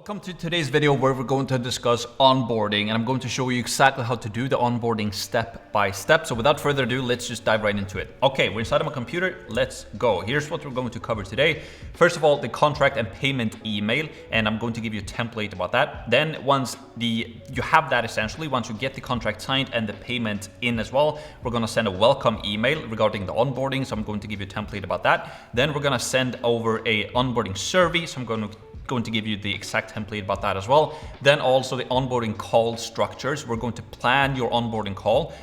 Welcome to today's video where we're going to discuss onboarding, and I'm going to show you exactly how to do the onboarding step by step. So without further ado, let's just dive right into it. Okay, we're inside of my computer, let's go. Here's what we're going to cover today. First of all, the contract and payment email, and I'm going to give you a template about that. Then once you have that, essentially, once you get the contract signed and the payment in as well, we're going to send a welcome email regarding the onboarding. So I'm going to give you a template about that. Then we're going to send over a onboarding survey. So I'm going to give you the exact template about that as well. Then also the onboarding call structures. We're going to plan your onboarding call.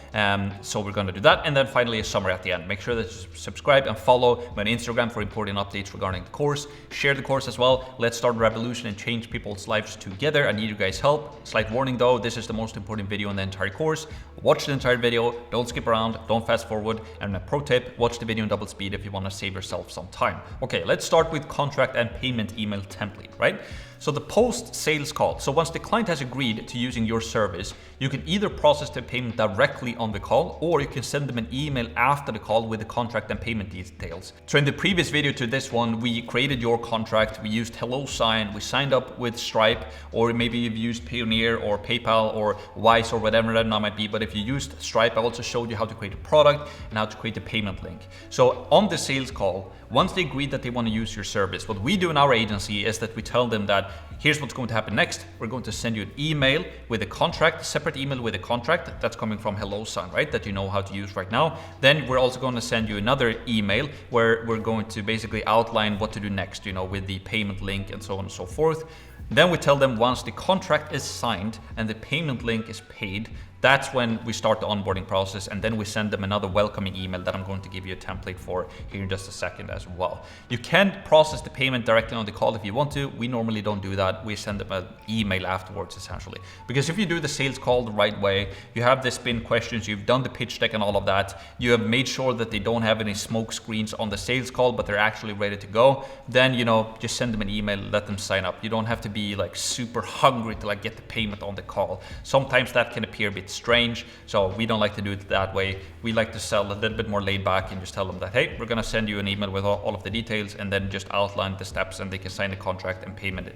So we're going to do that. And then finally a summary at the end. Make sure that you subscribe and follow my Instagram for important updates regarding the course. Share the course as well. Let's start a revolution and change people's lives together. I need you guys' help. Slight warning though, this is the most important video in the entire course. Watch the entire video. Don't skip around. Don't fast forward. And a pro tip, watch the video in double speed if you want to save yourself some time. Okay, let's start with contract and payment email template. Right? So the post sales call. So once the client has agreed to using your service, you can either process the payment directly on the call, or you can send them an email after the call with the contract and payment details. So in the previous video to this one, we created your contract. We used HelloSign. We signed up with Stripe, or maybe you've used Payoneer or PayPal or Wise or whatever that might be. But if you used Stripe, I also showed you how to create a product and how to create a payment link. So on the sales call, once they agree that they want to use your service, what we do in our agency is that we tell them that here's what's going to happen next. We're going to send you an email with a contract, a separate email with a contract that's coming from HelloSign, right? That you know how to use right now. Then we're also going to send you another email where we're going to basically outline what to do next, you know, with the payment link and so on and so forth. Then we tell them once the contract is signed and the payment link is paid, that's when we start the onboarding process, and then we send them another welcoming email that I'm going to give you a template for here in just a second as well. You can process the payment directly on the call if you want to. We normally don't do that. We send them an email afterwards, essentially. Because if you do the sales call the right way, you have the spin questions, you've done the pitch deck and all of that, you have made sure that they don't have any smoke screens on the sales call, but they're actually ready to go, then, you know, just send them an email, let them sign up. You don't have to be like super hungry to like get the payment on the call. Sometimes that can appear a bit strange, so we don't like to do it that way. We like to sell a little bit more laid back and just tell them that, hey, we're going to send you an email with all of the details, and then just outline the steps, and they can sign the contract and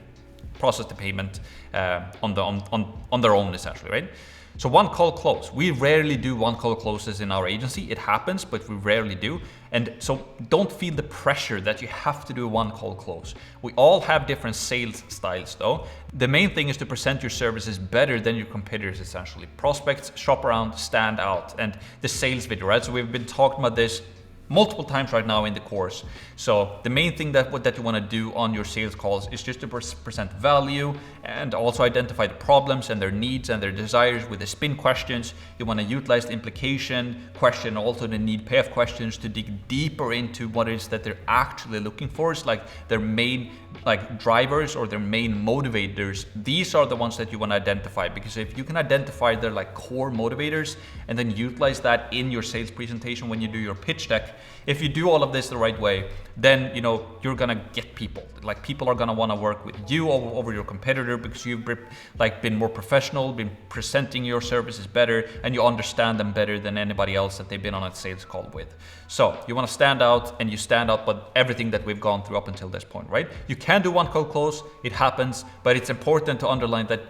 process the payment on their own, essentially, right? So one call close. We rarely do one call closes in our agency. It happens, but we rarely do. And so don't feel the pressure that you have to do a one call close. We all have different sales styles though. The main thing is to present your services better than your competitors, essentially. Prospects, shop around, stand out, and the sales video, right? So we've been talking about this multiple times right now in the course. So the main thing that you want to do on your sales calls is just to present value and also identify the problems and their needs and their desires with the spin questions. You want to utilize the implication question, also the need payoff questions, to dig deeper into what it is that they're actually looking for. It's like their main drivers or their main motivators. These are the ones that you want to identify, because if you can identify their core motivators and then utilize that in your sales presentation when you do your pitch deck, if you do all of this the right way, then you're gonna get people. People are gonna want to work with you over your competitor, because you've been more professional, been presenting your services better, and you understand them better than anybody else that they've been on a sales call with. So you want to stand out, and you stand out with everything that we've gone through up until this point, right? You can do one call close, it happens, but it's important to underline that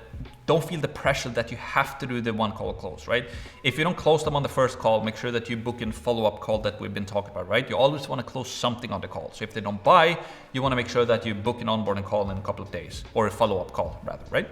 don't feel the pressure that you have to do the one call close, right? If you don't close them on the first call, make sure that you book in follow-up call that we've been talking about, right? You always want to close something on the call. So if they don't buy, you want to make sure that you book an onboarding call in a couple of days, or a follow-up call rather, right?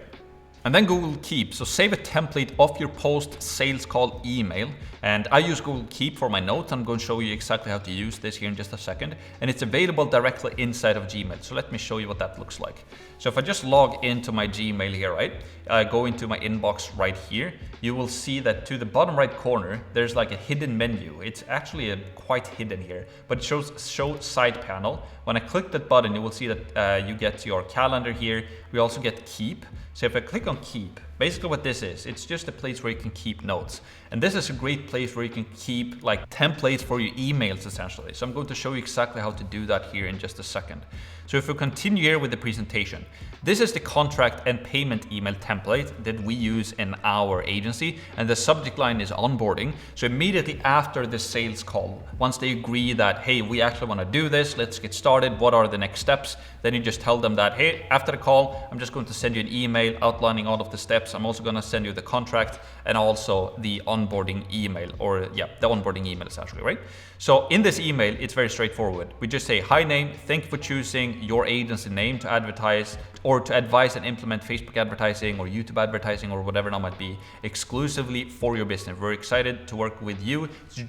And then Google Keep. So save a template of your post sales call email. And I use Google Keep for my notes. I'm going to show you exactly how to use this here in just a second. And it's available directly inside of Gmail. So let me show you what that looks like. So if I just log into my Gmail here, right? I go into my inbox right here. You will see that to the bottom right corner, there's like a hidden menu. It's actually quite hidden here, but it shows show side panel. When I click that button, you will see that you get your calendar here. We also get Keep. So if I click on Keep, Basically what this is, it's just a place where you can keep notes. And this is a great place where you can keep like templates for your emails essentially. So I'm going to show you exactly how to do that here in just a second. So if we continue here with the presentation, this is the contract and payment email template that we use in our agency, and the subject line is onboarding. So immediately after the sales call, once they agree that, hey, we actually want to do this, let's get started, what are the next steps? Then you just tell them that, hey, after the call, I'm just going to send you an email outlining all of the steps. I'm also going to send you the contract and also the onboarding email, or yeah, the onboarding email essentially, right? So in this email, it's very straightforward. We just say, hi name, thank you for choosing your agency name to advertise or to advise and implement Facebook advertising or YouTube advertising or whatever it might be exclusively for your business. We're excited to work with you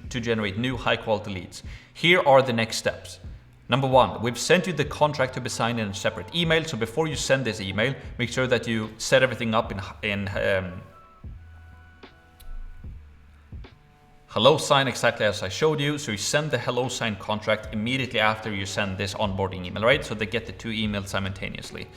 to generate new high quality leads. Here are the next steps. Number one, we've sent you the contract to be signed in a separate email. So before you send this email, make sure that you set everything up in hello sign exactly as I showed you. So you send the hello sign contract immediately after you send this onboarding email, right? So they get the two emails simultaneously.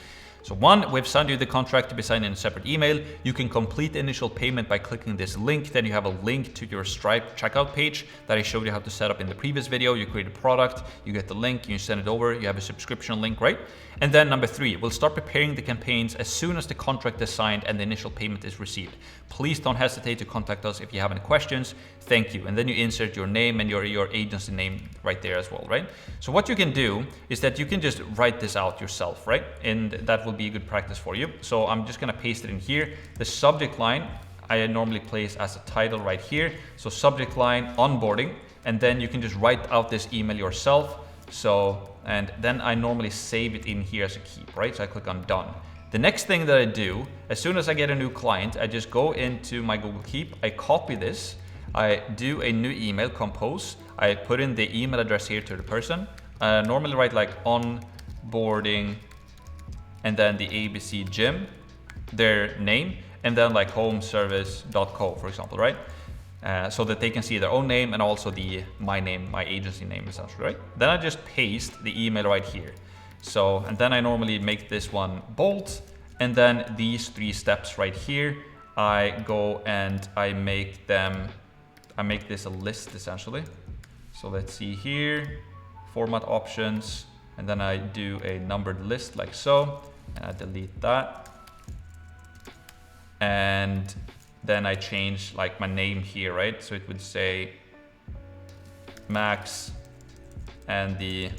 So one, we've sent you the contract to be signed in a separate email. You can complete the initial payment by clicking this link. Then you have a link to your Stripe checkout page that I showed you how to set up in the previous video. You create a product, you get the link, you send it over, you have a subscription link, right? And then number three, we'll start preparing the campaigns as soon as the contract is signed and the initial payment is received. Please don't hesitate to contact us if you have any questions. Thank you. And then you insert your name and your agency name right there as well, right? So what you can do is that you can just write this out yourself, right? And that will be a good practice for you. So I'm just gonna paste it in here. The subject line, I normally place as a title right here. So subject line, onboarding, and then you can just write out this email yourself. So, and then I normally save it in here as a keep, right? So I click on done. The next thing that I do, as soon as I get a new client, I just go into my Google Keep, I copy this, I do a new email, compose, I put in the email address here to the person. I normally write like onboarding and then the ABC gym, their name, and then like homeservice.co, for example, right? So that they can see their own name and also my name, my agency name essentially, right? Then I just paste the email right here. So, and then I normally make this one bold, and then these three steps right here, I go and I make this a list essentially. So let's see here, format options, and then I do a numbered list like so, and I delete that. And then I change like my name here, right? So it would say Max and the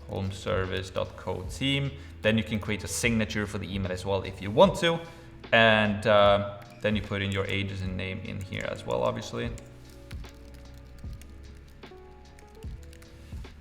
homeservice.co team. Then you can create a signature for the email as well if you want to. And then you put in your agency name in here as well, obviously.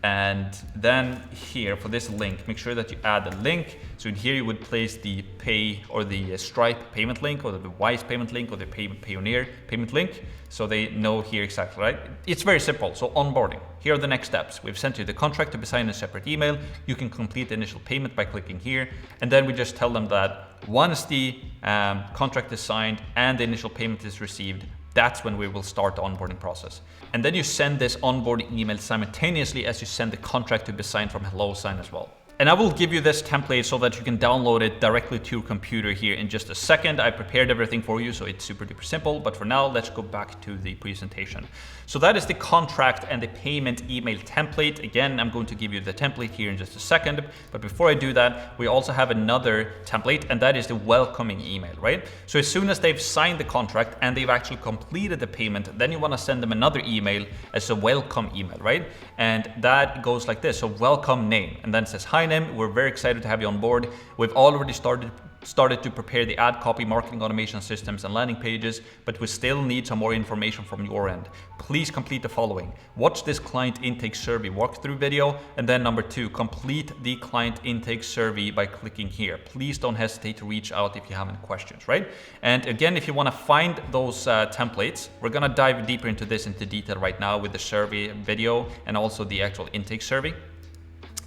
And then here for this link, make sure that you add a link. So in here you would place the pay or the Stripe payment link or the Wise payment link or the Payoneer payment link. So they know here exactly, right? It's very simple. So onboarding, here are the next steps. We've sent you the contract to be signed in a separate email. You can complete the initial payment by clicking here. And then we just tell them that once the contract is signed and the initial payment is received, that's when we will start the onboarding process. And then you send this onboarding email simultaneously as you send the contract to be signed from HelloSign as well. And I will give you this template so that you can download it directly to your computer here in just a second. I prepared everything for you, so it's super duper simple. But for now, let's go back to the presentation. So that is the contract and the payment email template. Again, I'm going to give you the template here in just a second. But before I do that, we also have another template, and that is the welcoming email, right? So as soon as they've signed the contract and they've actually completed the payment, then you want to send them another email as a welcome email, right? And that goes like this. So welcome name, and then it says, hi name, we're very excited to have you on board. We've already started to prepare the ad copy, marketing automation systems, and landing pages, but we still need some more information from your end. Please complete the following. Watch this client intake survey walkthrough video, and then number 2, complete the client intake survey by clicking here. Please don't hesitate to reach out if you have any questions, right? And again, if you want to find those templates, we're going to dive deeper into this into detail right now with the survey video and also the actual intake survey.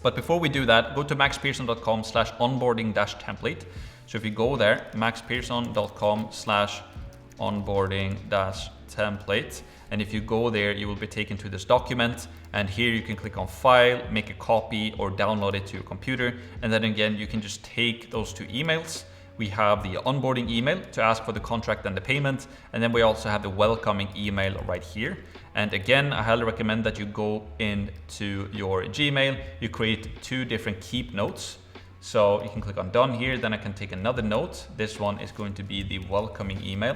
But before we do that, go to maxpearson.com/onboarding-template. So if you go there, maxpearson.com/onboarding-template, and if you go there, you will be taken to this document, and here you can click on file, make a copy or download it to your computer, and then again, you can just take those 2 emails, we have the onboarding email to ask for the contract and the payment, and then we also have the welcoming email right here. And again, I highly recommend that you go into your Gmail, you create 2 different keep notes. So you can click on done here, then I can take another note. This one is going to be the welcoming email.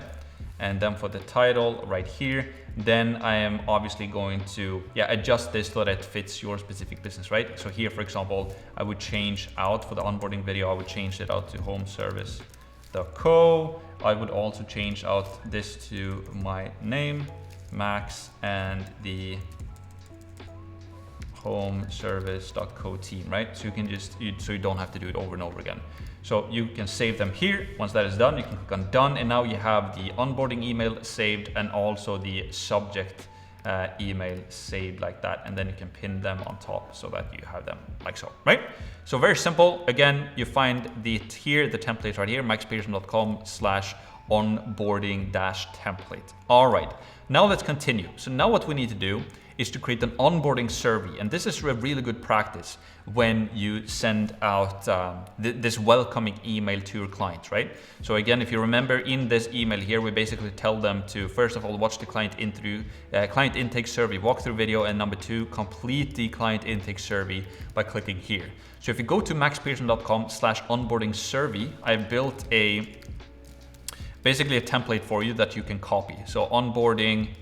And then for the title right here, then I am obviously going to adjust this so that it fits your specific business, right? So here, for example, I would change out for the onboarding video, I would change it out to homeservice.co. I would also change out this to my name, Max, and the homeservice.co team, right? So you can just, so you don't have to do it over and over again. So you can save them here. Once that is done, you can click on done, and now you have the onboarding email saved and also the subject email saved like that, and then you can pin them on top so that you have them like so, right? So very simple. Again, you find the template right here, maxpearson.com/onboarding-template. All right, now let's continue. So now what we need to do is to create an onboarding survey. And this is a really good practice when you send out this welcoming email to your clients, right? So again, if you remember in this email here, we basically tell them to, first of all, watch the client intake survey walkthrough video, and number 2, complete the client intake survey by clicking here. So if you go to maxpearson.com/onboarding survey, I've built basically a template for you that you can copy. So onboarding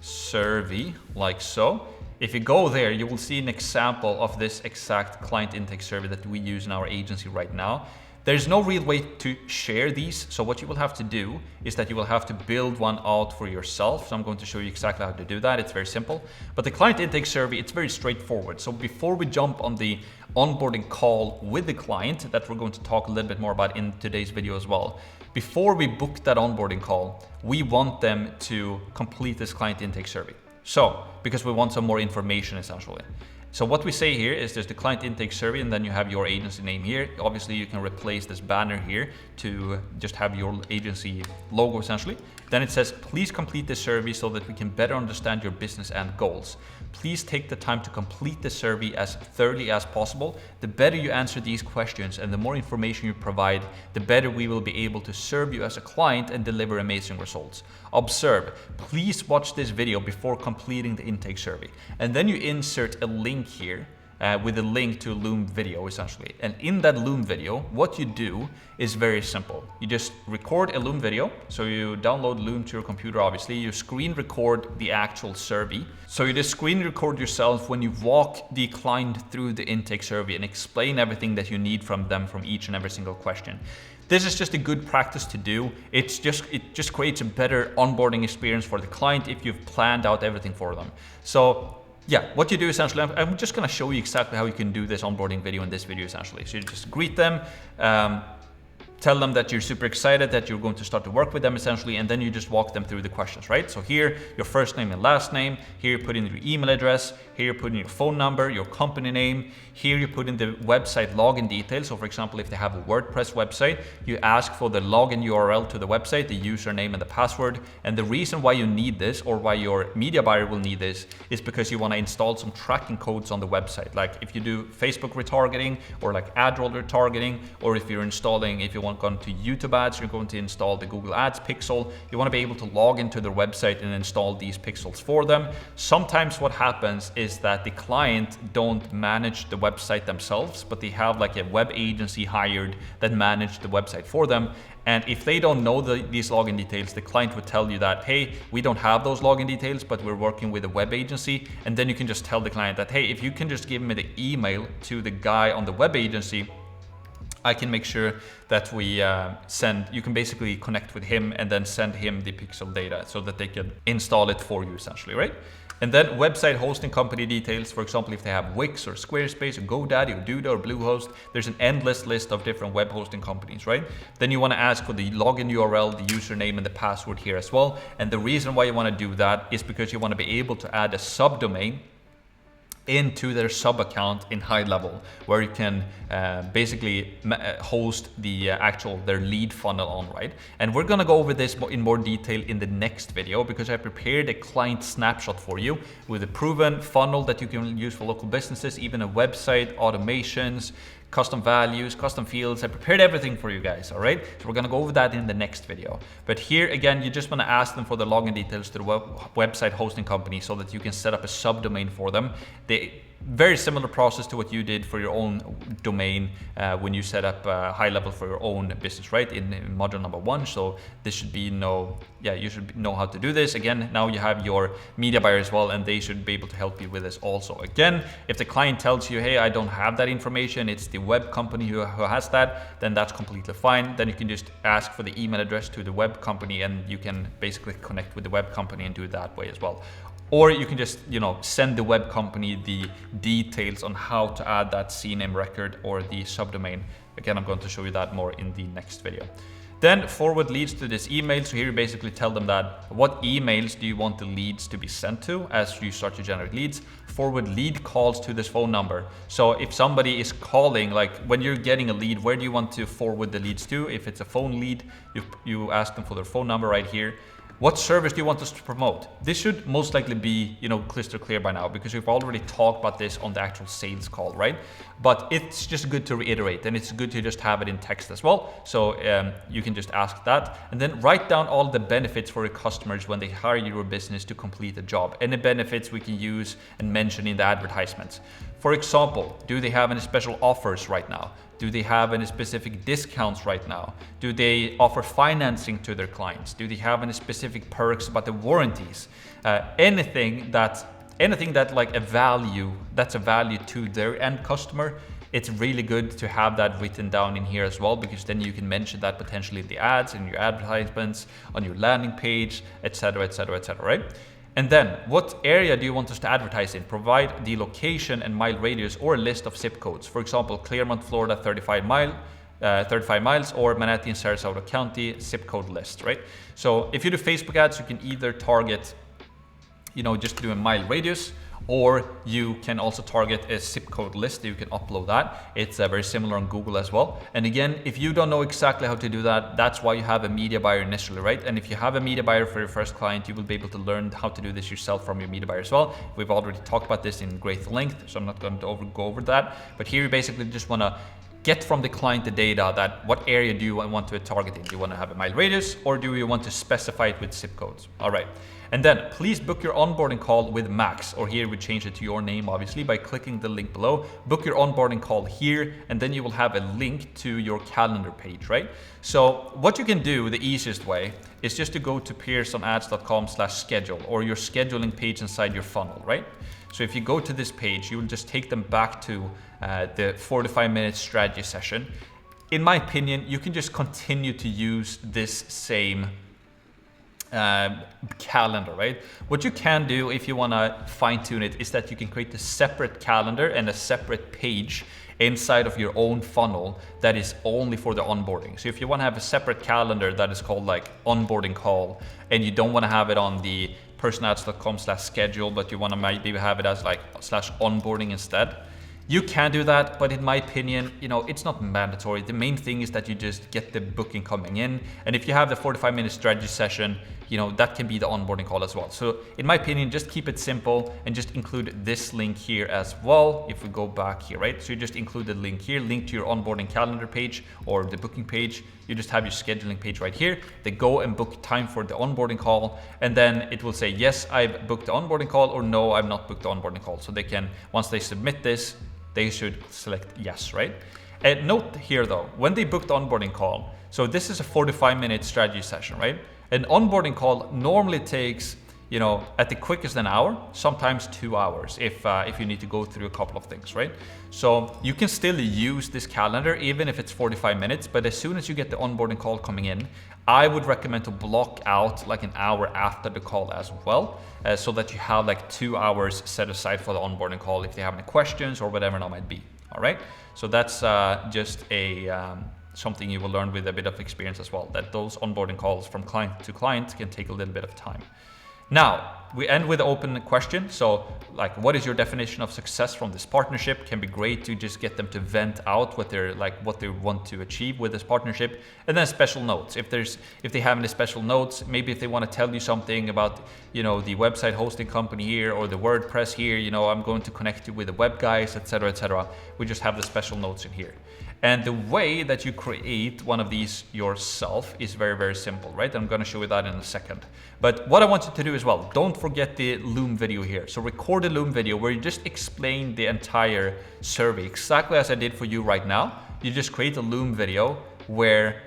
survey, like so. If you go there, you will see an example of this exact client intake survey that we use in our agency right now. There's no real way to share these, so what you will have to do is that you will have to build one out for yourself. So I'm going to show you exactly how to do that. It's very simple. But the client intake survey, it's very straightforward. So before we jump on the onboarding call with the client, that we're going to talk a little bit more about in today's video as well, before we book that onboarding call, we want them to complete this client intake survey. So, because we want some more information essentially. So what we say here is there's the client intake survey, and then you have your agency name here. Obviously you can replace this banner here to just have your agency logo essentially. Then it says, please complete this survey so that we can better understand your business and goals. Please take the time to complete the survey as thoroughly as possible. The better you answer these questions and the more information you provide, the better we will be able to serve you as a client and deliver amazing results. Observe, please watch this video before completing the intake survey. And then you insert a link here with a link to a Loom video essentially. And in that Loom video, what you do is very simple. You just record a Loom video. So you download Loom to your computer, obviously. You screen record the actual survey. So you just screen record yourself when you walk the client through the intake survey and explain everything that you need from them from each and every single question. This is just a good practice to do. It just creates a better onboarding experience for the client if you've planned out everything for them. So yeah, what you do essentially, I'm just going to show you exactly how you can do this onboarding video in this video essentially. So you just greet them, tell them that you're super excited that you're going to start to work with them essentially, and then you just walk them through the questions, right? So here, your first name and last name, here you put in your email address, here you put in your phone number, your company name, here you put in the website login details. So for example, if they have a WordPress website, you ask for the login URL to the website, the username and the password. And the reason why you need this, or why your media buyer will need this, is because you want to install some tracking codes on the website. Like if you do Facebook retargeting or like ad roll retargeting, or if you're installing, if you want to go to YouTube ads, you're going to install the Google Ads pixel. You want to be able to log into their website and install these pixels for them. Sometimes what happens is that the client don't manage the website themselves, but they have like a web agency hired that manage the website for them. And if they don't know these login details, the client would tell you that, hey, we don't have those login details, but we're working with a web agency. And then you can just tell the client that, hey, if you can just give me the email to the guy on the web agency, I can make sure that we you can basically connect with him and then send him the pixel data so that they can install it for you essentially, right? And then website hosting company details, for example, if they have Wix or Squarespace or GoDaddy or Duda or Bluehost, there's an endless list of different web hosting companies, right? Then you want to ask for the login URL, the username and the password here as well. And the reason why you want to do that is because you want to be able to add a subdomain into their sub account in high level, where you can basically host the their lead funnel on, right? And we're gonna go over this in more detail in the next video, because I prepared a client snapshot for you with a proven funnel that you can use for local businesses, even a website, automations, custom values, custom fields. I prepared everything for you guys, all right? So we're gonna go over that in the next video. But here again, you just wanna ask them for the login details to the website hosting company so that you can set up a subdomain for them. Very similar process to what you did for your own domain when you set up high level for your own business, right? In module number 1. So this should be you should know how to do this. Again, now you have your media buyer as well, and they should be able to help you with this also. Again, if the client tells you, hey, I don't have that information, it's the web company who has that, then that's completely fine. Then you can just ask for the email address to the web company, and you can basically connect with the web company and do it that way as well. Or you can just, send the web company the details on how to add that CNAME record or the subdomain. Again, I'm going to show you that more in the next video. Then forward leads to this email. So here you basically tell them that what emails do you want the leads to be sent to as you start to generate leads. Forward lead calls to this phone number. So if somebody is calling, like when you're getting a lead, where do you want to forward the leads to? If it's a phone lead, you ask them for their phone number right here. What service do you want us to promote? This should most likely be, crystal clear by now, because we've already talked about this on the actual sales call, right? But it's just good to reiterate, and it's good to just have it in text as well. So you can just ask that, and then write down all the benefits for your customers when they hire your business to complete a job. Any benefits we can use and mention in the advertisements. For example, do they have any special offers right now? Do they have any specific discounts right now? Do they offer financing to their clients? Do they have any specific perks about the warranties? Anything that like that's a value to their end customer, it's really good to have that written down in here as well, because then you can mention that potentially in the ads, in your advertisements, on your landing page, etc., etc., etc., right? And then, what area do you want us to advertise in? Provide the location and mile radius or a list of zip codes. For example, Clearmont, Florida, 35 miles, or Manatee, Sarasota County, zip code list, right? So if you do Facebook ads, you can either target, just do a mile radius, or you can also target a zip code list. You can upload that. It's very similar on Google as well. And again, if you don't know exactly how to do that, that's why you have a media buyer initially, right? And if you have a media buyer for your first client, you will be able to learn how to do this yourself from your media buyer as well. We've already talked about this in great length, so I'm not going to go over that. But here you basically just want to get from the client the data that what area do you want to target in? Do you want to have a mile radius, or do you want to specify it with zip codes? All right. And then please book your onboarding call with Max, or here we change it to your name, obviously, by clicking the link below. Book your onboarding call here, and then you will have a link to your calendar page, right? So what you can do, the easiest way, is just to go to pearsonads.com/schedule, or your scheduling page inside your funnel, right? So if you go to this page, you will just take them back to the 45-minute strategy session. In my opinion, you can just continue to use this same calendar, right? What you can do if you want to fine tune it is that you can create a separate calendar and a separate page inside of your own funnel that is only for the onboarding. So if you want to have a separate calendar that is called like onboarding call, and you don't want to have it on the pearsonads.com/schedule, but you want to maybe have it as like /onboarding instead, you can do that, but in my opinion, it's not mandatory. The main thing is that you just get the booking coming in. And if you have the 45-minute strategy session, that can be the onboarding call as well. So in my opinion, just keep it simple and just include this link here as well. If we go back here, right? So you just include the link here, link to your onboarding calendar page or the booking page. You just have your scheduling page right here. They go and book time for the onboarding call. And then it will say, yes, I've booked the onboarding call, or no, I've not booked the onboarding call. So they can, once they submit this, they should select yes, right? And note here though, when they book the onboarding call, so this is a 45-minute strategy session, right? An onboarding call normally takes, at the quickest an hour, sometimes 2 hours if you need to go through a couple of things, right? So you can still use this calendar even if it's 45 minutes, but as soon as you get the onboarding call coming in, I would recommend to block out like an hour after the call as well, so that you have like 2 hours set aside for the onboarding call if they have any questions or whatever it might be. All right, so that's just a something you will learn with a bit of experience as well, that those onboarding calls from client to client can take a little bit of time. Now, we end with an open question. So like, what is your definition of success from this partnership? Can be great to just get them to vent out what they're like, what they want to achieve with this partnership. And then special notes. If they have any special notes, maybe if they want to tell you something about, you know, the website hosting company here or the WordPress here, you know, I'm going to connect you with the web guys, etc., etc. We just have the special notes in here. And the way that you create one of these yourself is very, very simple, right? I'm going to show you that in a second. But what I want you to do as well, don't forget the Loom video here. So record a Loom video where you just explain the entire survey, exactly as I did for you right now. You just create a Loom video where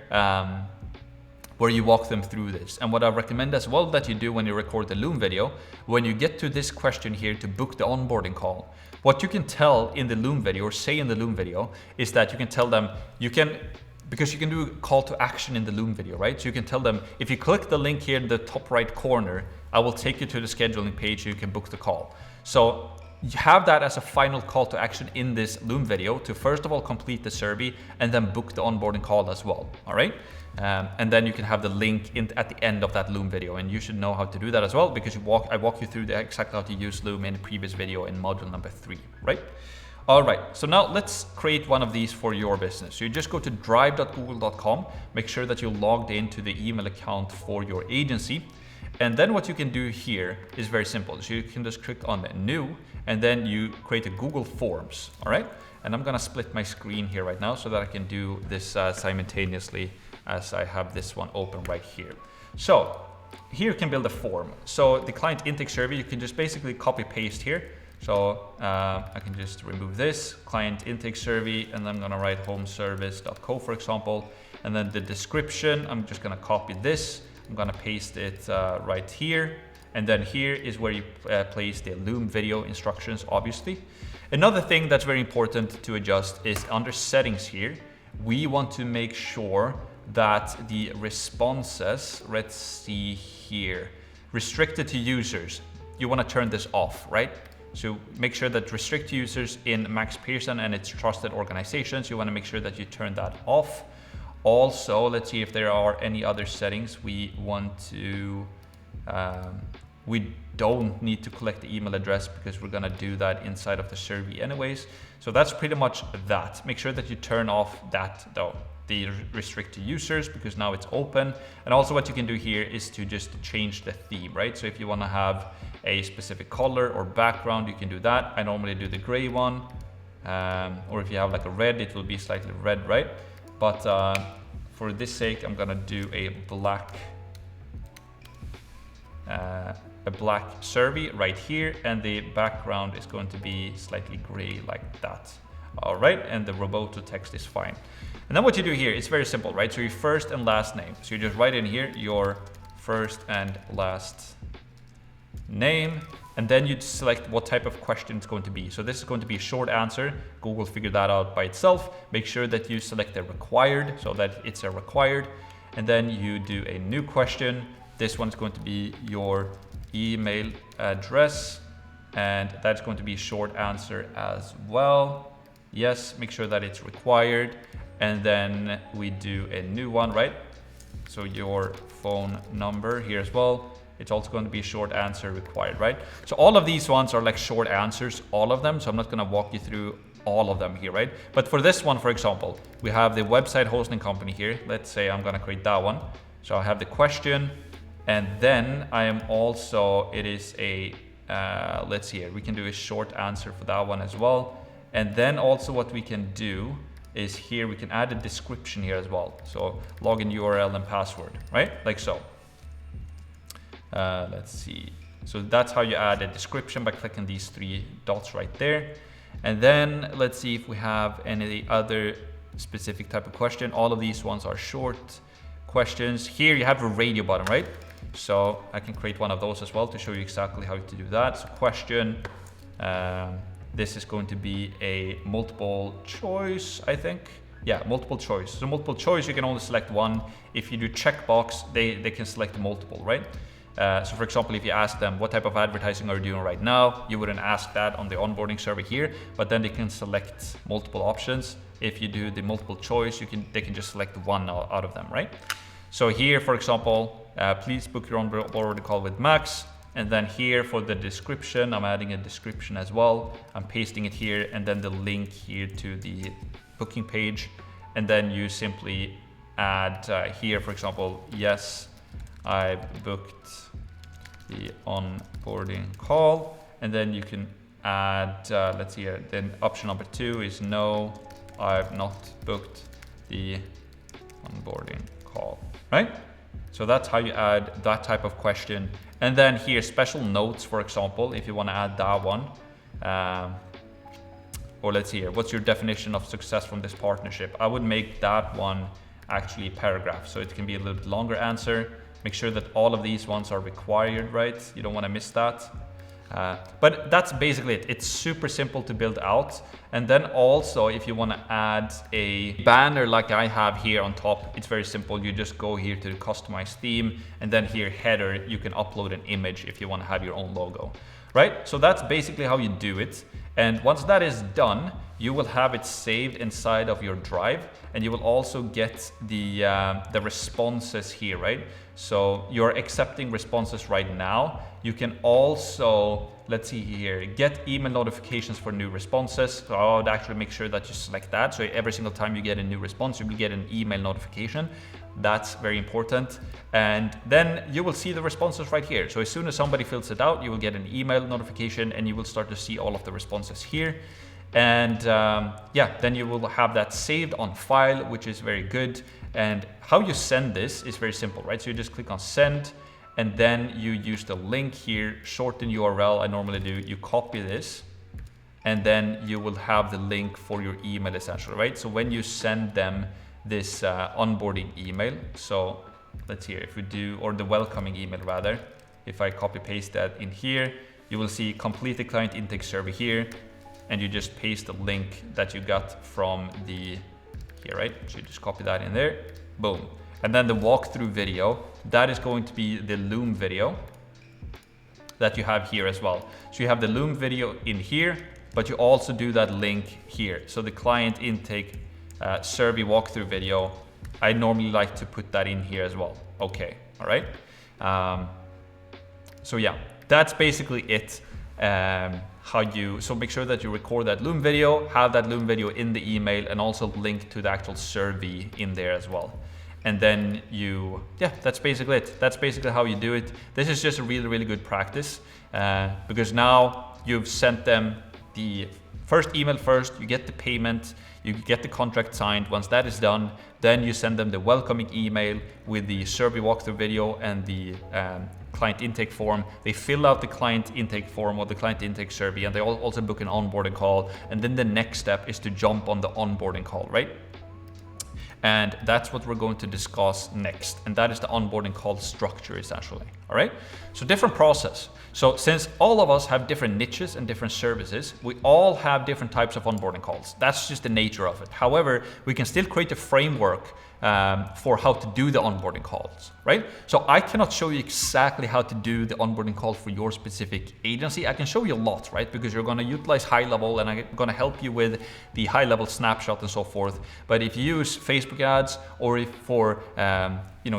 you walk them through this. And what I recommend as well that you do when you record the Loom video, when you get to this question here to book the onboarding call, what you can tell in the Loom video or say in the Loom video is that you can tell them, because you can do a call to action in the Loom video, right? So you can tell them, if you click the link here in the top right corner, I will take you to the scheduling page so you can book the call. So you have that as a final call to action in this Loom video to first of all complete the survey and then book the onboarding call as well, all right? And then you can have the link at the end of that Loom video, and you should know how to do that as well because I walk you through exactly how to use Loom in the previous video in module number 3, right? All right, so now let's create one of these for your business. So you just go to drive.google.com, make sure that you're logged into the email account for your agency. And then what you can do here is very simple. So you can just click on new, and then you create a Google Forms, all right? And I'm gonna split my screen here right now so that I can do this simultaneously as I have this one open right here. So here you can build a form. So the client intake survey, you can just basically copy paste here. So I can just remove this client intake survey, and I'm gonna write homeservice.co, for example. And then the description, I'm just gonna copy this. I'm gonna paste it right here. And then here is where you place the Loom video instructions, obviously. Another thing that's very important to adjust is under settings here, we want to make sure that the responses, let's see here, restricted to users, you want to turn this off, right? So make sure that restrict to users in Max Pearson and its trusted organizations, you want to make sure that you turn that off. Also, let's see if there are any other settings we want to, we don't need to collect the email address because we're going to do that inside of the survey anyways. So that's pretty much that. Make sure that you turn off that though, the restrict to users, because now it's open. And also what you can do here is to just change the theme, right? So if you want to have a specific color or background, you can do that. I normally do the gray one, or if you have like a red, it will be slightly red, right? But for this sake, I'm gonna do a black survey right here, and the background is going to be slightly gray like that. All right, and the Roboto text is fine. And then what you do here is very simple, right? So your first and last name. So you just write in here your first and last name, and then you select what type of question it's going to be. So this is going to be a short answer. Google figured that out by itself. Make sure that you select the required so that it's a required, and then you do a new question. This one's going to be your email address, and that's going to be a short answer as well. Yes, make sure that it's required. And then we do a new one, right? So your phone number here as well. It's also going to be a short answer required, right? So all of these ones are like short answers, all of them. So I'm not going to walk you through all of them here, right? But for this one, for example, we have the website hosting company here. Let's say I'm going to create that one. So I have the question, and then I am also, it is a, let's see here, we can do a short answer for that one as well. And then also what we can do is here, we can add a description here as well. So login URL and password, right? Like so. Let's see. So that's how you add a description, by clicking these 3 dots right there. And then let's see if we have any other specific type of question. All of these ones are short questions. Here you have a radio button, right? So I can create one of those as well to show you exactly how to do that. So question, this is going to be a multiple choice, I think. Yeah, multiple choice. So multiple choice, you can only select one. If you do checkbox, they can select multiple, right? So for example, if you ask them what type of advertising are you doing right now, you wouldn't ask that on the onboarding survey here, but then they can select multiple options. If you do the multiple choice, they can just select one out of them, right? So here, for example, please book your onboarding call with Max. And then here for the description, I'm adding a description as well. I'm pasting it here, and then the link here to the booking page. And then you simply add here, for example, yes, I booked the onboarding call. And then you can add, let's see here, then option number 2 is no, I've not booked the onboarding call, right? So that's how you add that type of question. And then here, special notes, for example, if you want to add that one. Or let's see here, what's your definition of success from this partnership? I would make that one actually a paragraph, so it can be a little bit longer answer. Make sure that all of these ones are required, right? You don't want to miss that. But that's basically it. It's super simple to build out. And then also, if you want to add a banner like I have here on top, it's very simple. You just go here to the customize theme, and then here header, you can upload an image if you want to have your own logo, right? So that's basically how you do it. And once that is done, you will have it saved inside of your drive, and you will also get the responses here, right? So you're accepting responses right now. You can also, let's see here, get email notifications for new responses. So I would actually make sure that you select that. So every single time you get a new response, you will get an email notification. That's very important. And then you will see the responses right here. So as soon as somebody fills it out, you will get an email notification, and you will start to see all of the responses here. And yeah, then you will have that saved on file, which is very good. And how you send this is very simple, right? So you just click on send, and then you use the link here, shorten URL. I normally do, you copy this, and then you will have the link for your email essentially, right? So when you send them this onboarding email, so let's see here, if we do, or the welcoming email rather, if I copy paste that in here, you will see complete the client intake survey here, and you just paste the link that you got from the here, right? So you just copy that in there, boom. And then the walkthrough video, that is going to be the Loom video that you have here as well. So you have the Loom video in here, but you also do that link here. So the client intake survey walkthrough video, I normally like to put that in here as well. Okay, all right. So yeah, that's basically it. So make sure that you record that Loom video, have that Loom video in the email, and also link to the actual survey in there as well. And then yeah, that's basically it. That's basically how you do it. This is just a really, really good practice because now you've sent them the first email first, you get the payment, you get the contract signed. Once that is done, then you send them the welcoming email with the survey walkthrough video and the client intake form. They fill out the client intake form or the client intake survey, and they also book an onboarding call. And then the next step is to jump on the onboarding call, right? And that's what we're going to discuss next. And that is the onboarding call structure essentially, all right? So different process. So since all of us have different niches and different services, we all have different types of onboarding calls. That's just the nature of it. However, we can still create a framework for how to do the onboarding calls, right? So I cannot show you exactly how to do the onboarding call for your specific agency. I can show you a lot, right? Because you're going to utilize high level, and I'm going to help you with the high level snapshot and so forth. But if you use Facebook ads, or if for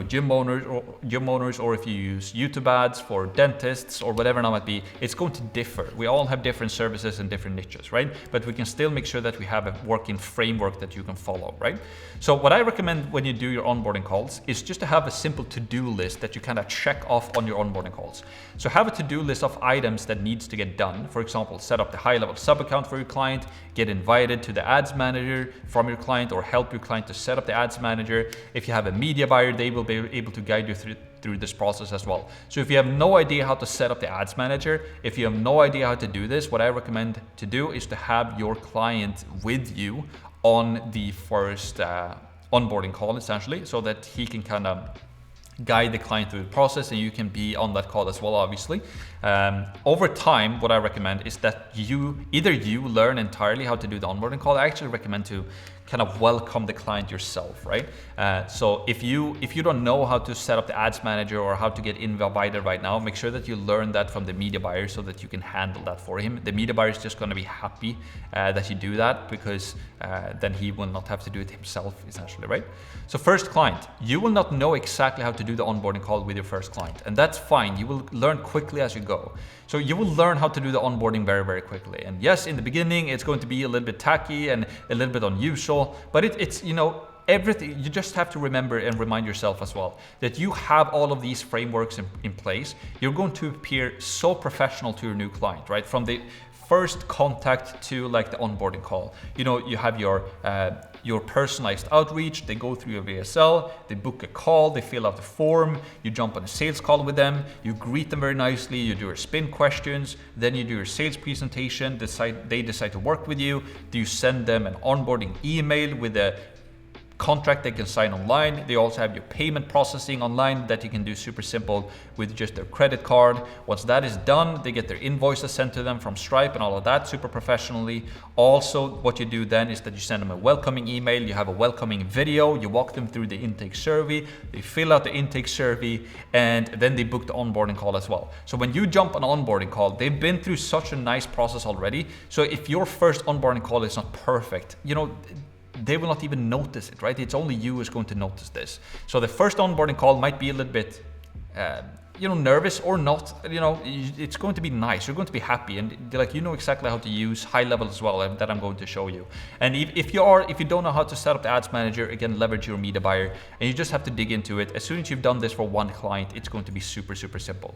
gym owners, or if you use YouTube ads for dentists or whatever it might be, it's going to differ. We all have different services and different niches, right? But we can still make sure that we have a working framework that you can follow, right? So what I recommend when you do your onboarding calls is just to have a simple to-do list that you kind of check off on your onboarding calls. So have a to-do list of items that needs to get done. For example, set up the high-level sub-account for your client, get invited to the ads manager from your client, or help your client to set up the ads manager. If you have a media buyer, they will be able to guide you through this process as well. So if you have no idea how to set up the ads manager, if you have no idea how to do this, what I recommend to do is to have your client with you on the first onboarding call essentially, so that he can kind of guide the client through the process, and you can be on that call as well, obviously. Over time, what I recommend is that you learn entirely how to do the onboarding call. I actually recommend to kind of welcome the client yourself, right? So if you don't know how to set up the ads manager or how to get invited right now, make sure that you learn that from the media buyer so that you can handle that for him. The media buyer is just going to be happy that you do that, because then he will not have to do it himself essentially, right? So first client, you will not know exactly how to do the onboarding call with your first client, and that's fine. You will learn quickly as you go. So you will learn how to do the onboarding very, very quickly. And yes, in the beginning, it's going to be a little bit tacky and a little bit unusual, but it's you know, everything, you just have to remember and remind yourself as well that you have all of these frameworks in place. You're going to appear so professional to your new client, right? From the first contact to like the onboarding call. You know, you have your personalized outreach. They go through your VSL, they book a call, they fill out the form, you jump on a sales call with them, you greet them very nicely, you do your spin questions, then you do your sales presentation, they decide to work with you. Do you send them an onboarding email with a contract they can sign online? They also have your payment processing online that you can do super simple with just their credit card. Once that is done, they get their invoices sent to them from Stripe and all of that super professionally. Also, what you do then is that you send them a welcoming email, you have a welcoming video, you walk them through the intake survey, they fill out the intake survey, and then they book the onboarding call as well. So when you jump on an onboarding call, they've been through such a nice process already. So if your first onboarding call is not perfect, you know, they will not even notice it, right? It's only you who's going to notice this. So the first onboarding call might be a little bit, you know, nervous or not. You know, it's going to be nice. You're going to be happy, and like you know exactly how to use high level as well that I'm going to show you. And if you don't know how to set up the ads manager, again, leverage your media buyer, and you just have to dig into it. As soon as you've done this for one client, it's going to be super, super simple.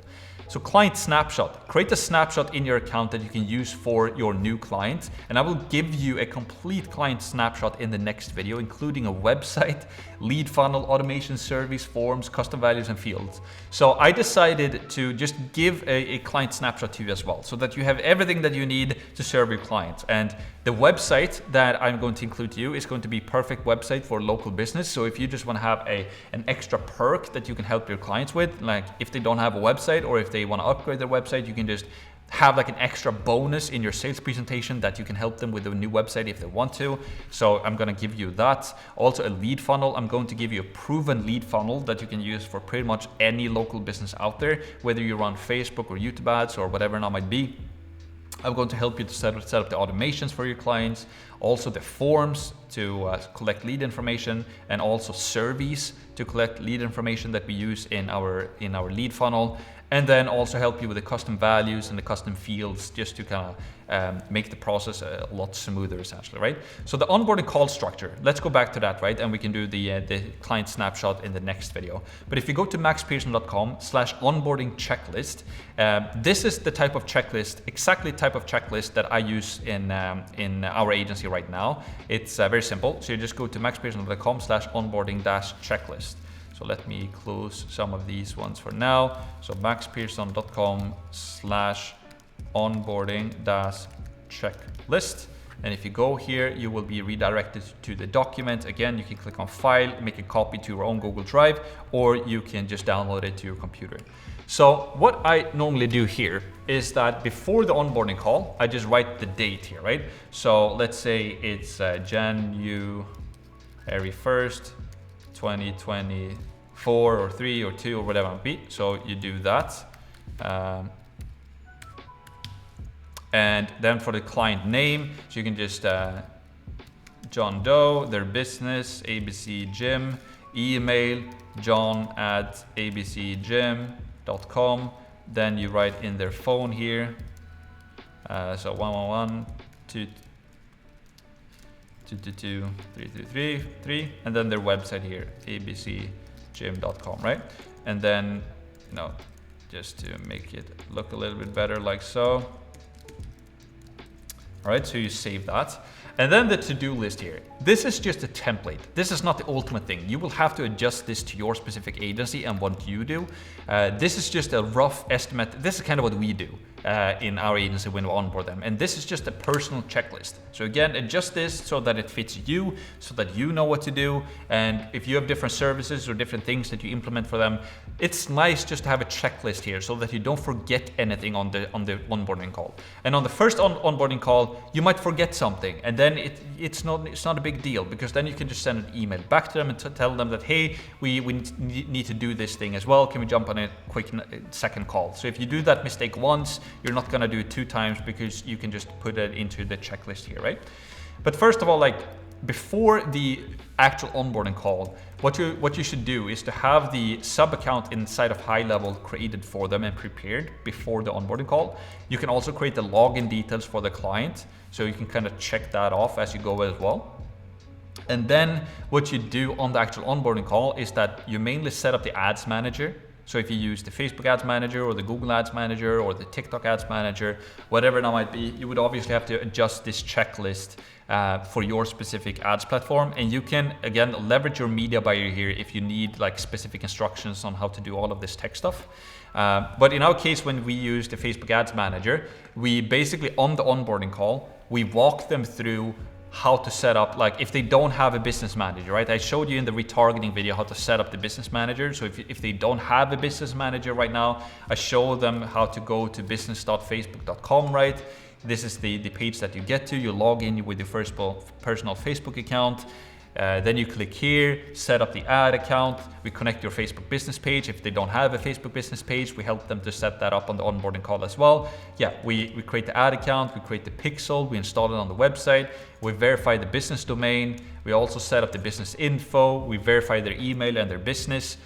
So client snapshot, create a snapshot in your account that you can use for your new client. And I will give you a complete client snapshot in the next video, including a website, lead funnel, automation service, forms, custom values, and fields. So I decided to just give a client snapshot to you as well, so that you have everything that you need to serve your clients. And the website that I'm going to include to you is going to be perfect website for local business. So if you just want to have an extra perk that you can help your clients with, like if they don't have a website or if they want to upgrade their website, you can just have like an extra bonus in your sales presentation that you can help them with a new website if they want to. So I'm going to give you that. Also a lead funnel. I'm going to give you a proven lead funnel that you can use for pretty much any local business out there, whether you run Facebook or YouTube ads or whatever it might be. I'm going to help you to set up the automations for your clients, also the forms to collect lead information, and also surveys to collect lead information that we use in our lead funnel, and then also help you with the custom values and the custom fields just to kind of make the process a lot smoother essentially, right? So the onboarding call structure, let's go back to that, right? And we can do the client snapshot in the next video. But if you go to maxpearson.com/onboarding checklist, this is the type of checklist, exactly type of checklist that I use in our agency right now. It's very simple. So you just go to maxpearson.com/onboarding-checklist. So let me close some of these ones for now. So maxpearson.com/onboarding-checklist. And if you go here, you will be redirected to the document. Again, you can click on File, make a copy to your own Google Drive, or you can just download it to your computer. So what I normally do here is that before the onboarding call, I just write the date here, right? So let's say it's January 1st, 2024 or 3 or 2 or whatever it might be. So you do that. And then for the client name, so you can just John Doe, their business, ABC Gym, email john@abcgym.com. Then you write in their phone here. So 111-222-333, and then their website here, abcgym.com, right? And then, you know, just to make it look a little bit better, like so. All right, so you save that. And then the to-do list here. This is just a template. This is not the ultimate thing. You will have to adjust this to your specific agency and what you do. This is just a rough estimate. This is kind of what we do in our agency when we onboard them. And this is just a personal checklist. So again, adjust this so that it fits you, so that you know what to do. And if you have different services or different things that you implement for them, it's nice just to have a checklist here so that you don't forget anything on the onboarding call. And on the first onboarding call, you might forget something, and then it's not a big deal, because then you can just send an email back to them and tell them that, hey, we need to do this thing as well. Can we jump on a quick second call? So if you do that mistake once, you're not gonna do it 2 times, because you can just put it into the checklist here, right? But first of all, like before the actual onboarding call, what you should do is to have the sub account inside of High Level created for them and prepared before the onboarding call. You can also create the login details for the client, so you can kind of check that off as you go as well. And then what you do on the actual onboarding call is that you mainly set up the ads manager. So if you use the Facebook Ads Manager or the Google Ads Manager or the TikTok Ads Manager, whatever that might be, you would obviously have to adjust this checklist for your specific ads platform. And you can, again, leverage your media buyer here if you need like specific instructions on how to do all of this tech stuff. But in our case, when we use the Facebook Ads Manager, we basically, on the onboarding call, we walk them through how to set up, like if they don't have a business manager, right? I showed you in the retargeting video how to set up the business manager. So if they don't have a business manager right now, I show them how to go to business.facebook.com, right? This is the page that you get to. You log in with your first personal Facebook account. Then you click here, set up the ad account. We connect your Facebook business page. If they don't have a Facebook business page, we help them to set that up on the onboarding call as well. Yeah, we create the ad account, we create the pixel, we install it on the website, we verify the business domain, we also set up the business info, we verify their email and their business.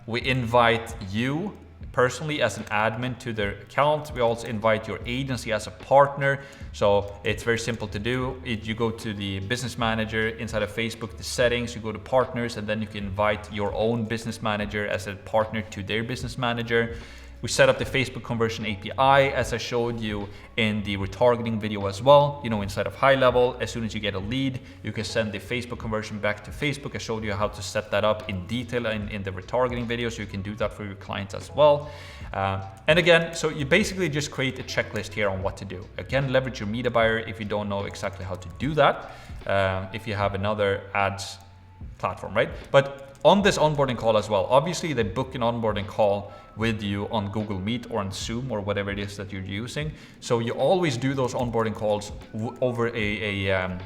We invite you personally as an admin to their account. We also invite your agency as a partner. So it's very simple to do. You go to the business manager inside of Facebook, the settings, you go to partners, and then you can invite your own business manager as a partner to their business manager. We set up the Facebook conversion API as I showed you in the retargeting video as well. You know, inside of High Level, as soon as you get a lead, you can send the Facebook conversion back to Facebook. I showed you how to set that up in detail in the retargeting video, so you can do that for your clients as well. And again, so you basically just create a checklist here on what to do. Again, leverage your media buyer if you don't know exactly how to do that. If you have another ads platform, right? But on this onboarding call as well, obviously they book an onboarding call with you on Google Meet or on Zoom or whatever it is that you're using. So you always do those onboarding calls over a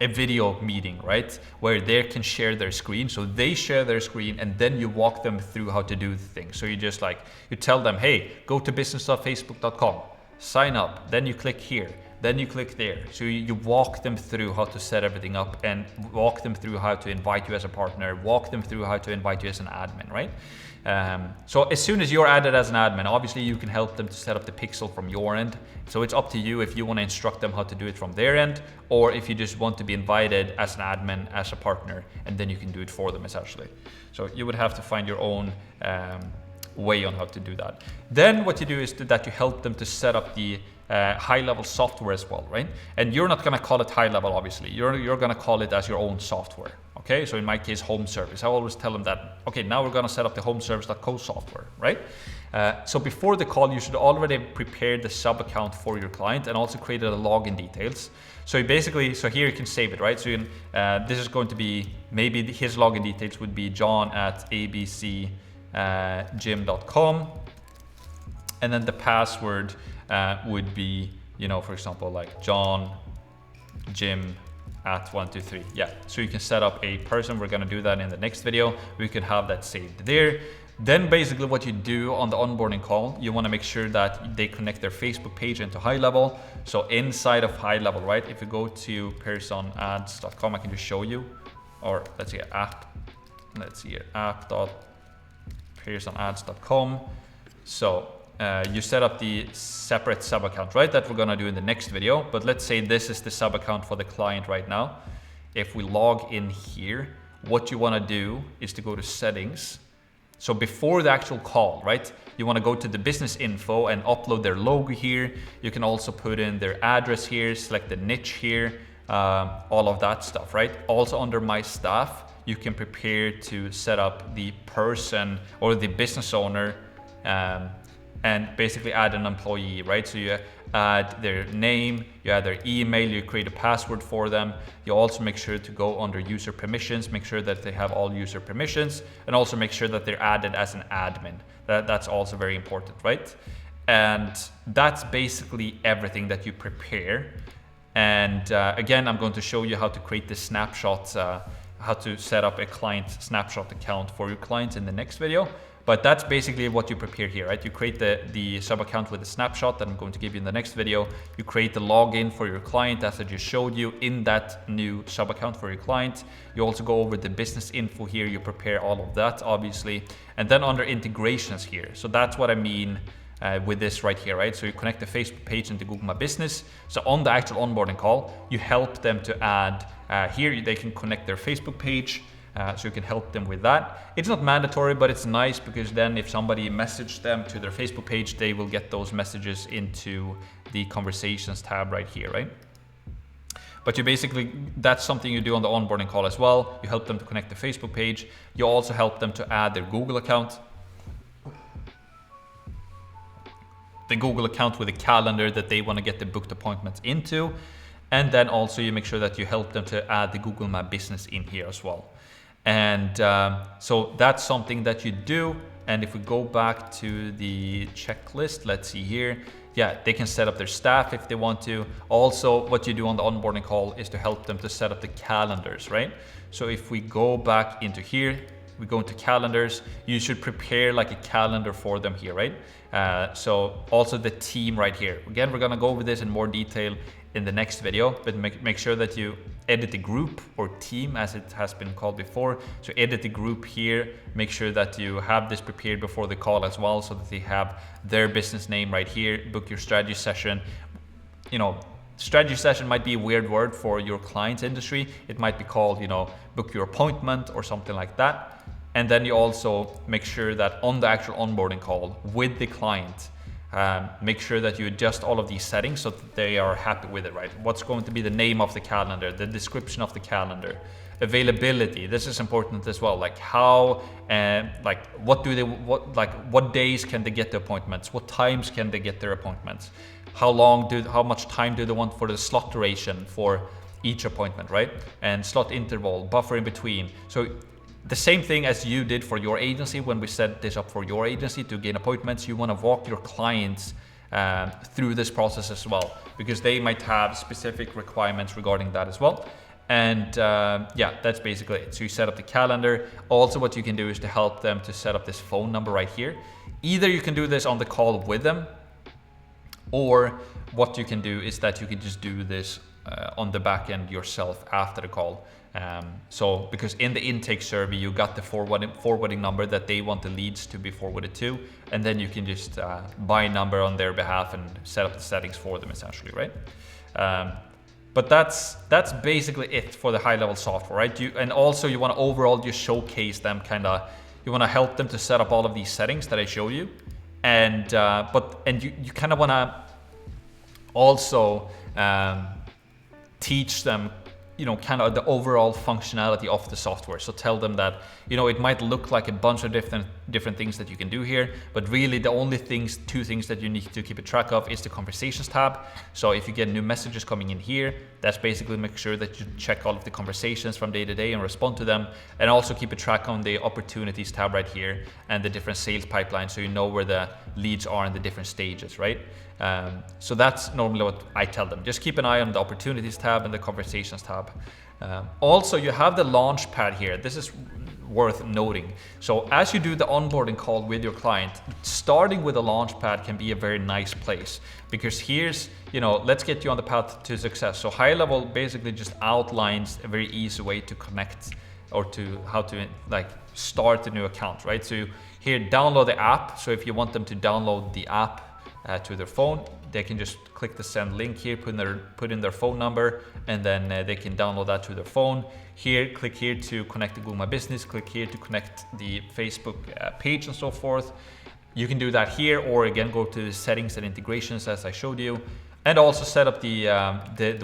video meeting, right? Where they can share their screen. So they share their screen and then you walk them through how to do the thing. So you just like, you tell them, hey, go to business.facebook.com, sign up, then you click here. Then you click there. So you walk them through how to set everything up and walk them through how to invite you as a partner, walk them through how to invite you as an admin, right? So as soon as you're added as an admin, obviously you can help them to set up the pixel from your end. So it's up to you if you want to instruct them how to do it from their end, or if you just want to be invited as an admin, as a partner, and then you can do it for them essentially. So you would have to find your own way on how to do that. Then what you do is that you help them to set up the High Level software as well, right? And you're not gonna call it High Level, obviously. You're gonna call it as your own software, okay? So in my case, home service. I always tell them that, okay, now we're gonna set up the homeservice.co software, right? So before the call, you should already prepare the sub account for your client and also created the login details. So you basically, so here you can save it, right? So you can, this is going to be, maybe his login details would be john@abcgym.com. And then the password would be, you know, for example, like John Jim at 123. Yeah, so you can set up a person. We're gonna do that in the next video. We can have that saved there. Then basically what you do on the onboarding call, you wanna make sure that they connect their Facebook page into High Level. So inside of High Level, right? If you go to pearsonads.com, I can just show you, or let's see, app.pearsonads.com. So you set up the separate sub account, right? That we're gonna do in the next video. But let's say this is the sub account for the client right now. If we log in here, what you wanna do is to go to settings. So before the actual call, right? You wanna go to the business info and upload their logo here. You can also put in their address here, select the niche here, all of that stuff, right? Also under my staff, you can prepare to set up the person or the business owner and basically add an employee, right? So you add their name, you add their email, you create a password for them. You also make sure to go under user permissions, make sure that they have all user permissions, and also make sure that they're added as an admin. That's also very important, right? And that's basically everything that you prepare. And again, I'm going to show you how to create the snapshots, how to set up a client snapshot account for your clients in the next video. But that's basically what you prepare here, right? You create the sub account with a snapshot that I'm going to give you in the next video. You create the login for your client as I just showed you in that new sub account for your client. You also go over the business info here. You prepare all of that, obviously. And then under integrations here. So that's what I mean with this right here, right? So you connect the Facebook page into Google My Business. So on the actual onboarding call, you help them to add, here they can connect their Facebook page. So you can help them with that. It's not mandatory, but it's nice because then if somebody messaged them to their Facebook page, they will get those messages into the conversations tab right here, right? But you basically, that's something you do on the onboarding call as well. You help them to connect the Facebook page. You also help them to add their Google account. The Google account with a calendar that they want to get the booked appointments into. And then also you make sure that you help them to add the Google My Business in here as well. And so that's something that you do. And if we go back to the checklist, let's see here. Yeah, they can set up their staff if they want to. Also, what you do on the onboarding call is to help them to set up the calendars, right? So if we go back into here, we go into calendars, you should prepare like a calendar for them here, right? So also the team right here. Again, we're gonna go over this in more detail in the next video, but make sure that you edit the group or team as it has been called before. So edit the group here, make sure that you have this prepared before the call as well so that they have their business name right here, book your strategy session. You know, strategy session might be a weird word for your client's industry. It might be called, you know, book your appointment or something like that. And then you also make sure that on the actual onboarding call with the client, make sure that you adjust all of these settings so that they are happy with it, right? What's going to be the name of the calendar, the description of the calendar, availability. This is important as well. Like how, like what days can they get the appointments? What times can they get their appointments? How much time do they want for the slot duration for each appointment, right? And slot interval, buffer in between. So the same thing as you did for your agency when we set this up for your agency to gain appointments, you want to walk your clients through this process as well, because they might have specific requirements regarding that as well. And yeah, that's basically it. So you set up the calendar. Also what you can do is to help them to set up this phone number right here. Either you can do this on the call with them, or what you can do is that you can just do this on the back end yourself after the call. So because in the intake survey you got the forwarding number that they want the leads to be forwarded to, and then you can just buy a number on their behalf and set up the settings for them essentially, right? But that's basically it for the high level software, right? And also you want to overall just showcase them, you want to help them to set up all of these settings that I showed you, and you kind of want to also teach them, you know, kind of the overall functionality of the software. So tell them that, you know, it might look like a bunch of different things that you can do here, but really the only two things that you need to keep a track of is the conversations tab. So if you get new messages coming in here, that's basically make sure that you check all of the conversations from day to day and respond to them, and also keep a track on the opportunities tab right here and the different sales pipelines, so you know where the leads are in the different stages, right? So that's normally what I tell them. Just keep an eye on the opportunities tab and the conversations tab. Also, you have the launch pad here. This is worth noting. So as you do the onboarding call with your client, starting with a launch pad can be a very nice place, because here's, you know, let's get you on the path to success. So high level basically just outlines a very easy way to connect, or to how to like start a new account, right? So here, download the app. So if you want them to download the app to their phone, they can just click the send link here, put in their phone number, and then they can download that to their phone. Here, click here to connect to Google My Business, click here to connect the Facebook page and so forth. You can do that here, or again, go to the settings and integrations as I showed you, and also set up the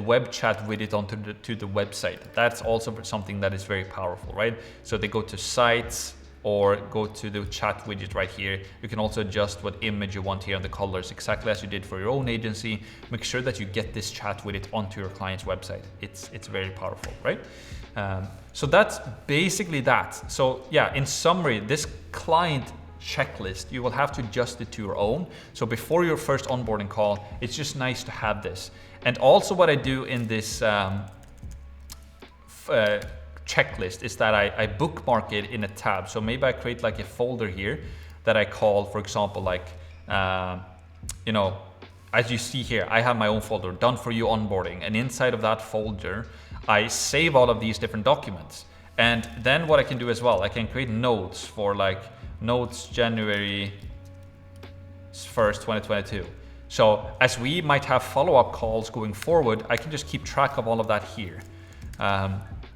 web chat widget onto the website. That's also something that is very powerful, right? So they go to sites, or go to the chat widget right here. You can also adjust what image you want here on the colors, exactly as you did for your own agency. Make sure that you get this chat widget onto your client's website. It's very powerful, right? So that's basically that. So yeah, in summary, this client checklist, you will have to adjust it to your own. So before your first onboarding call, it's just nice to have this. And also what I do in this checklist is that I bookmark it in a tab. So maybe I create like a folder here that I call, for example, like, you know, as you see here, I have my own folder, done for you onboarding. And inside of that folder, I save all of these different documents. And then what I can do as well, I can create notes for like notes January 1st, 2022. So as we might have follow-up calls going forward, I can just keep track of all of that here.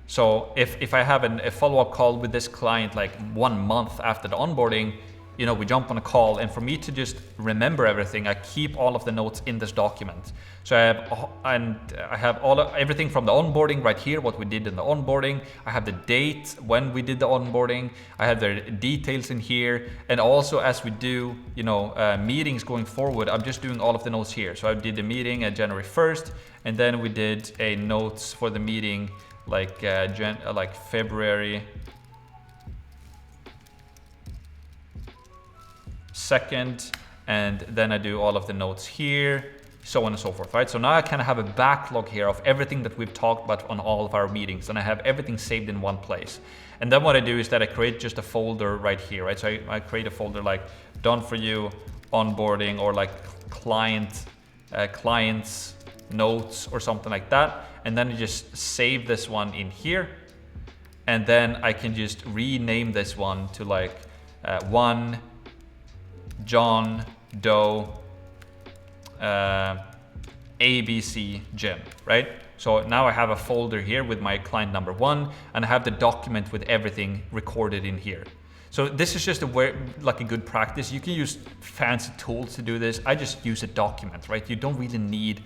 So if I have a follow-up call with this client like 1 month after the onboarding, you know, we jump on a call, and for me to just remember everything, I keep all of the notes in this document. So I have everything from the onboarding right here, what we did in the onboarding. I have the date when we did the onboarding. I have the details in here, and also as we do, you know, meetings going forward, I'm just doing all of the notes here. So I did the meeting at January 1st, and then we did a notes for the meeting like February 2nd, and then I do all of the notes here, so on and so forth, right? So now I kind of have a backlog here of everything that we've talked about on all of our meetings, and I have everything saved in one place. And then what I do is that I create just a folder right here, right? So I create a folder like done for you onboarding, or like clients notes or something like that, and then I just save this one in here, and then I can just rename this one to like one John Doe ABC Gym, right? So now I have a folder here with my client number 1, and I have the document with everything recorded in here. So this is just like a good practice. You can use fancy tools to do this. I just use a document, right? You don't really need,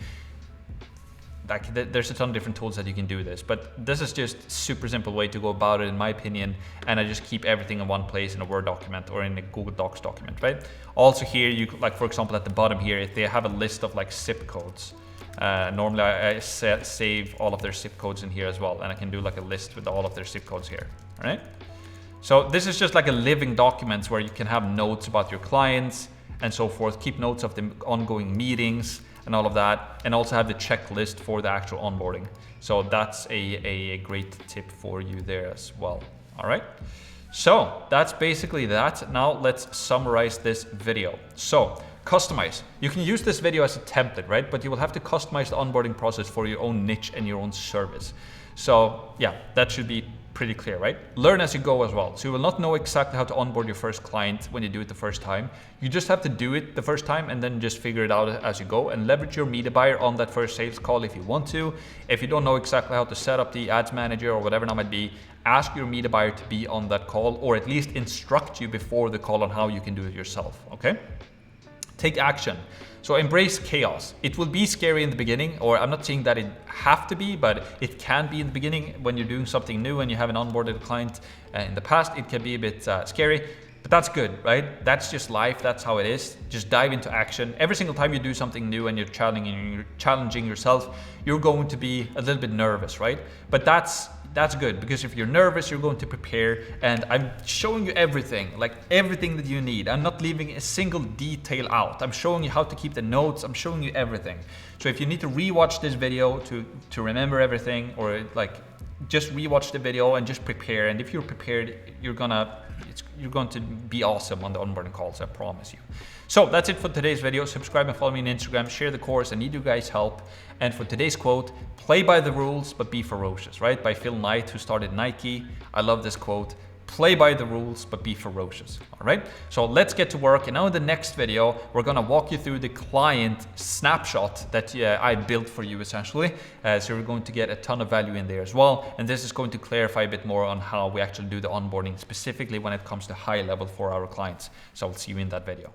like, there's a ton of different tools that you can do this, but this is just super simple way to go about it, in my opinion. And I just keep everything in one place in a Word document or in a Google Docs document, right? Also here, you like, for example, at the bottom here, if they have a list of like zip codes, normally I save all of their zip codes in here as well, and I can do like a list with all of their zip codes here. All right. So this is just like a living document where you can have notes about your clients and so forth, keep notes of the ongoing meetings and all of that, and also have the checklist for the actual onboarding. So that's a great tip for you there as well. All right. So that's basically that. Now let's summarize this video. So customize. You can use this video as a template, right? But you will have to customize the onboarding process for your own niche and your own service. So yeah, that should be pretty clear, right? Learn as you go as well. So you will not know exactly how to onboard your first client when you do it the first time. You just have to do it the first time and then just figure it out as you go, and leverage your media buyer on that first sales call if you want to. If you don't know exactly how to set up the ads manager or whatever that might be, ask your media buyer to be on that call, or at least instruct you before the call on how you can do it yourself, okay? Take action. So embrace chaos. It will be scary in the beginning, or I'm not saying that it have to be, but it can be in the beginning when you're doing something new and you haven't onboarded a client in the past. It can be a bit scary, but that's good, right? That's just life. That's how it is. Just dive into action. Every single time you do something new and you're challenging yourself, you're going to be a little bit nervous, right? But that's good, because if you're nervous, you're going to prepare, and I'm showing you everything, like everything that you need. I'm not leaving a single detail out. I'm showing you how to keep the notes. I'm showing you everything. So if you need to rewatch this video to remember everything, or like just rewatch the video and just prepare. And if you're prepared, you're going to be awesome on the onboarding calls, I promise you. So that's it for today's video. Subscribe and follow me on Instagram. Share the course. I need you guys' help. And for today's quote, play by the rules, but be ferocious, right? By Phil Knight, who started Nike. I love this quote. Play by the rules, but be ferocious. All right. So let's get to work. And now in the next video, we're going to walk you through the client snapshot that I built for you, essentially. So you're going to get a ton of value in there as well. And this is going to clarify a bit more on how we actually do the onboarding, specifically when it comes to high level for our clients. So I'll see you in that video.